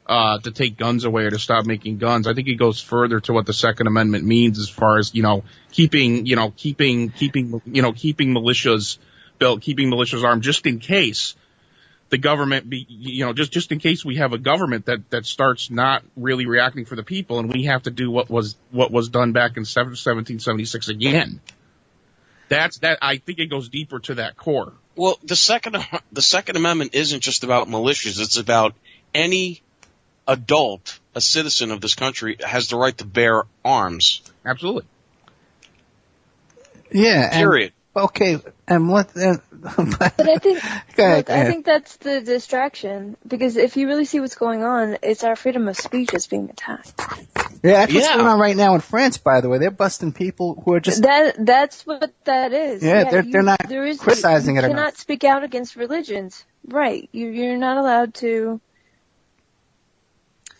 to take guns away or to stop making guns. I think it goes further to what the Second Amendment means as far as, keeping militias armed just in case the government just in case we have a government that starts not really reacting for the people, and we have to do what was done back in 1776 again. I think it goes deeper to that core. Well, the Second Amendment isn't just about militias. It's about any adult, a citizen of this country, has the right to bear arms. Absolutely. Yeah. Period. Okay. And what? But I think, I think that's the distraction, because if you really see what's going on, it's our freedom of speech that's being attacked. Yeah, that's what's going on right now in France, by the way. They're busting people who are just... That's what that is. Yeah, they're not criticizing it enough. You cannot speak out against religions. Right. You're not allowed to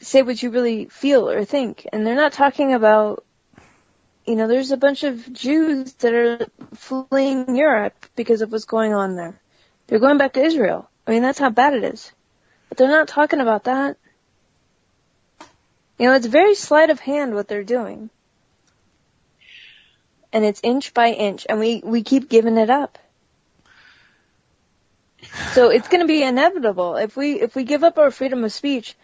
say what you really feel or think. And they're not talking about, there's a bunch of Jews that are fleeing Europe because of what's going on there. They're going back to Israel. I mean, that's how bad it is. But they're not talking about that. It's very sleight of hand what they're doing. And it's inch by inch, and we keep giving it up. So it's going to be inevitable. If we give up our freedom of speech,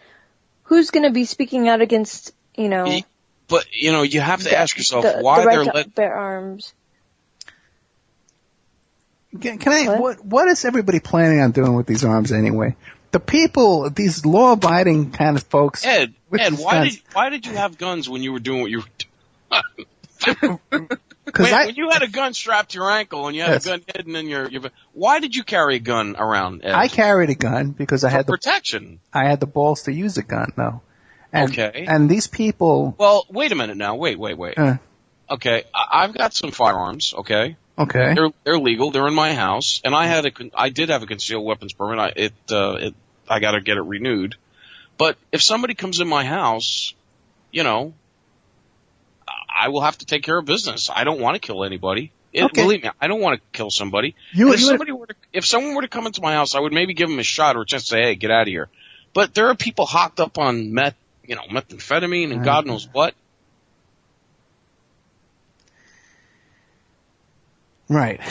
who's going to be speaking out against, But, you have to ask yourself why they're letting bear arms. What is everybody planning on doing with these arms anyway? The people, these law-abiding kind of folks. Ed, why did you have guns when you were doing what you were doing? When you had a gun strapped to your ankle and you had a gun hidden in your why did you carry a gun around, Ed? I carried a gun because I had protection. I had the balls to use a gun, though. Okay. And these people... Well, wait a minute now. Wait. Okay, I've got some firearms, okay? Okay. They're legal. They're in my house. And I did have a concealed weapons permit. I gotta get it renewed. But if somebody comes in my house, I will have to take care of business. I don't want to kill anybody. Believe me, I don't want to kill somebody. If someone were to come into my house, I would maybe give them a shot or a chance to say, hey, get out of here. But there are people hocked up on methamphetamine and God knows what. Right.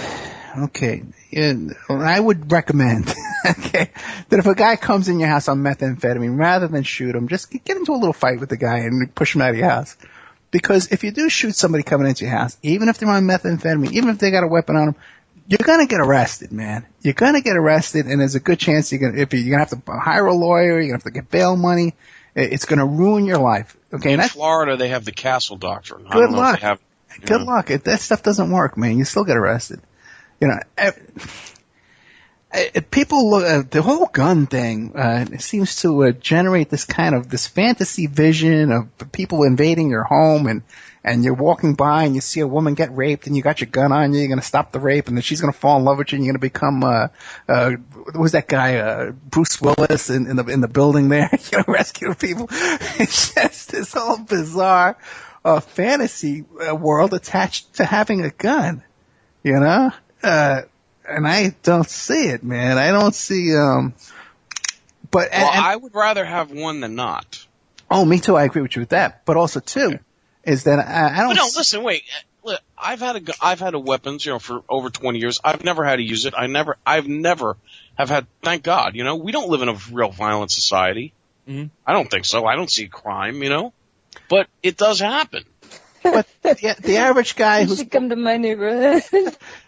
Okay. I would recommend, okay, that if a guy comes in your house on methamphetamine, rather than shoot him, just get into a little fight with the guy and push him out of your house. Because if you do shoot somebody coming into your house, even if they're on methamphetamine, even if they got a weapon on them, you're gonna get arrested, man. You're gonna get arrested, and there's a good chance you're gonna have to hire a lawyer, you're gonna have to get bail money. It's gonna ruin your life. Okay. In Florida, they have the castle doctrine. Good luck. Good luck. If that stuff doesn't work, man, you still get arrested. People look at the whole gun thing. It seems to generate this fantasy vision of people invading your home, and you're walking by and you see a woman get raped, and you got your gun on you. You're going to stop the rape, and then she's going to fall in love with you, and you're going to become what was that guy Bruce Willis in the building there, rescue people. It's just this whole bizarre fantasy world attached to having a gun, and I don't see it, man. I don't see, I would rather have one than not. Oh, me too. I agree with you with that. But also, too, is that I don't. But no, listen, wait. Look, I've had a weapons, for over 20 years. I've never had to use it. I've never have had, thank God, we don't live in a real violent society. Mm-hmm. I don't think so. I don't see crime, but it does happen. But the average guy you should come to my neighborhood.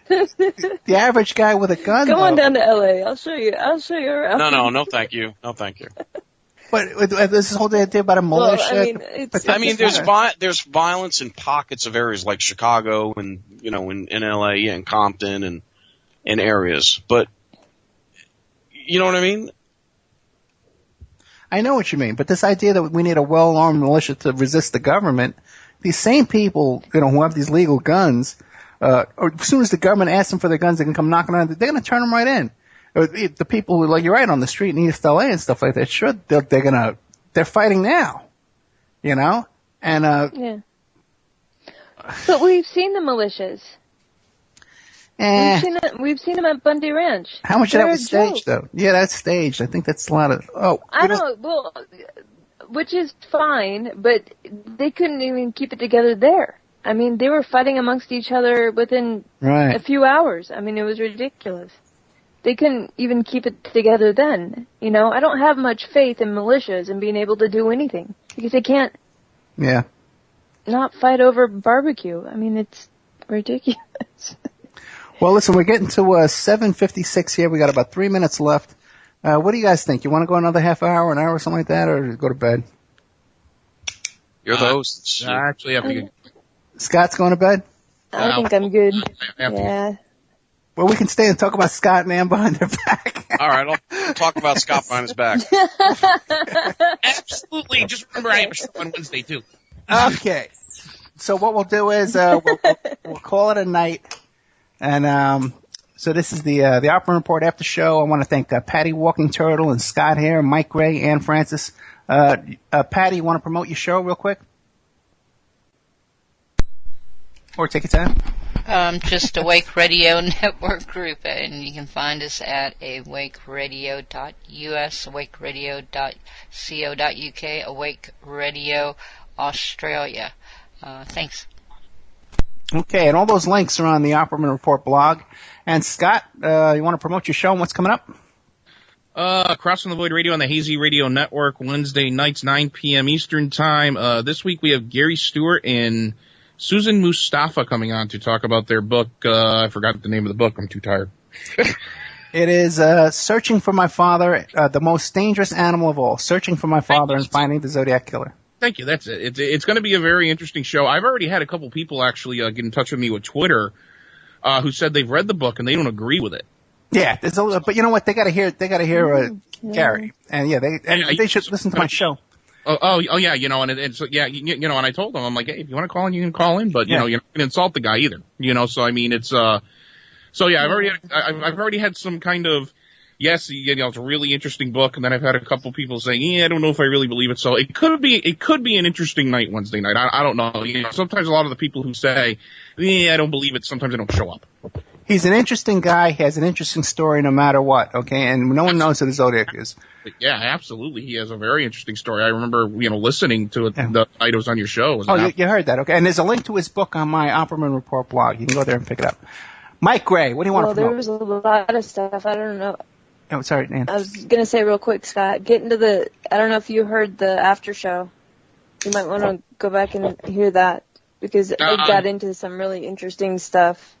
The average guy with a gun. Come on down to LA. I'll show you around. No, thank you. No, thank you. But this whole idea about a militia. There's violence in pockets of areas like Chicago and in LA and Compton and in areas. But you know what I mean? I know what you mean. But this idea that we need a well-armed militia to resist the government. These same people, who have these legal guns, or as soon as the government asks them for their guns, they can come knocking on. They're going to turn them right in. The people who, you're right, on the street in East LA and stuff like that, sure, they're fighting now, and yeah. But we've seen the militias. We've seen them at Bundy Ranch. How much of that was staged, though? Yeah, that's staged. I think that's a lot of. Which is fine, but they couldn't even keep it together there. I mean, they were fighting amongst each other within a few hours. I mean, it was ridiculous. They couldn't even keep it together then. I don't have much faith in militias and being able to do anything because they can't not fight over barbecue. I mean, it's ridiculous. Well, listen, we're getting to 7:56 here. We got about 3 minutes left. What do you guys think? You want to go another half hour, an hour, or something like that, or go to bed? You're the host. I actually have to get... Scott's going to bed? I think I'm good. Yeah. Well, we can stay and talk about Scott and Ann behind their back. All right, I'll talk about Scott behind his back. Absolutely. Just remember I have a show on Wednesday, too. Okay. So what we'll do is we'll call it a night. And so this is the Opperman Report After Show. I want to thank Patty Walking Turtle and Scott Hare, Mike Gray, Ann Francis. Patty, you want to promote your show real quick? Or take your time? Just Awake Radio Network Group, and you can find us at awakeradio.us, awakeradio.co.uk, Awake Radio Australia. Thanks. Okay, and all those links are on the Opperman Report blog. And Scott, you want to promote your show and what's coming up? Crossing the Void Radio on the Hazy Radio Network, Wednesday nights, 9 p.m. Eastern Time. This week we have Gary Stewart and Susan Mustafa coming on to talk about their book. I forgot the name of the book. I'm too tired. It is Searching for My Father, the Most Dangerous Animal of All. Searching for My Father and Finding the Zodiac Killer. Thank you. That's it. It's going to be a very interesting show. I've already had a couple people actually get in touch with me with Twitter who said they've read the book and they don't agree with it. Yeah, there's a little, but you know what? They got to hear Gary, and they should listen to my show. Oh, yeah, and so yeah, and I told them, I'm like, hey, if you want to call in, you can call in, but you're not going to insult the guy either, so I mean, it's so yeah, I've already had some kind of, yes, it's a really interesting book, and then I've had a couple people saying, yeah, I don't know if I really believe it, so it could be an interesting night Wednesday night. I don't know, sometimes a lot of the people who say, yeah, I don't believe it, sometimes they don't show up. He's an interesting guy. He has an interesting story no matter what, okay? And no one knows who the Zodiac is. Yeah, absolutely. He has a very interesting story. I remember, listening to it the night it was on your show. You heard that, okay? And there's a link to his book on my Opperman Report blog. You can go there and pick it up. Mike Gray, what do you want to Well, promote? there was a lot of stuff. I don't know. Oh, sorry, Nan. I was going to say real quick, Scott, get into I don't know if you heard the after show. You might want to go back and hear that because it got into some really interesting stuff.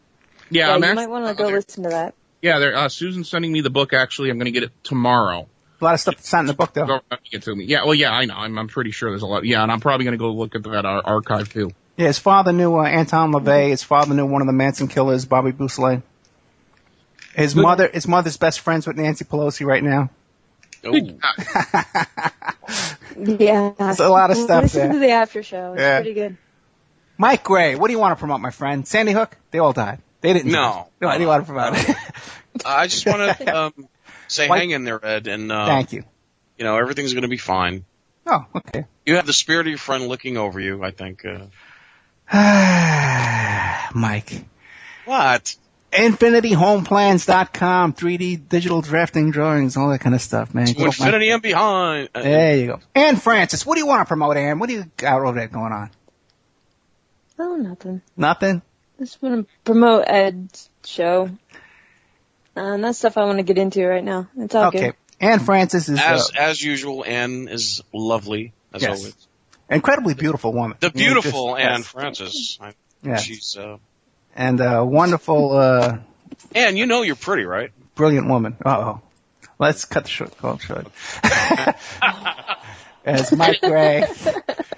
Yeah, you might want to go listen to that. Yeah, Susan's sending me the book. Actually, I'm going to get it tomorrow. A lot of stuff that's not in the book, though. Go it to me. Yeah, well, yeah, I know. I'm pretty sure there's a lot. Yeah, and I'm probably going to go look at that archive too. Yeah, his father knew Anton LaVey. His father knew one of the Manson killers, Bobby Bousselet. His mother's best friends with Nancy Pelosi right now. Oh. Yeah. There's a lot of stuff Listen there. to the after show. It's pretty good. Mike Gray, what do you want to promote, my friend? Sandy Hook? They all died. They didn't. No. What do you want to promote? I just want to say hang in there, Ed, and thank you. You know, everything's going to be fine. Oh, okay. You have the spirit of your friend looking over you, I think. Mike. What? InfinityHomeplans.com, 3D digital drafting drawings, all that kind of stuff, man. To infinity and behind. There you go. Ann Francis, what do you want to promote, Ann? What do you got over there going on? Oh, nothing. Nothing? Just want to promote Ed's show. And that's stuff I want to get into right now. It's all good. Okay. Ann Francis is... As usual, Ann is lovely, as always. Incredibly beautiful woman. The beautiful Ann Francis. She's... and wonderful... Ann, you know you're pretty, right? Brilliant woman. Uh-oh. Let's cut the short. As Mike Gray.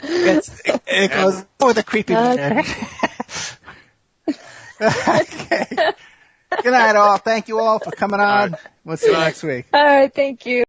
It goes with a creepy okay. Okay. Good night, all. Thank you all for coming on. We'll see you next week. All right. Thank you.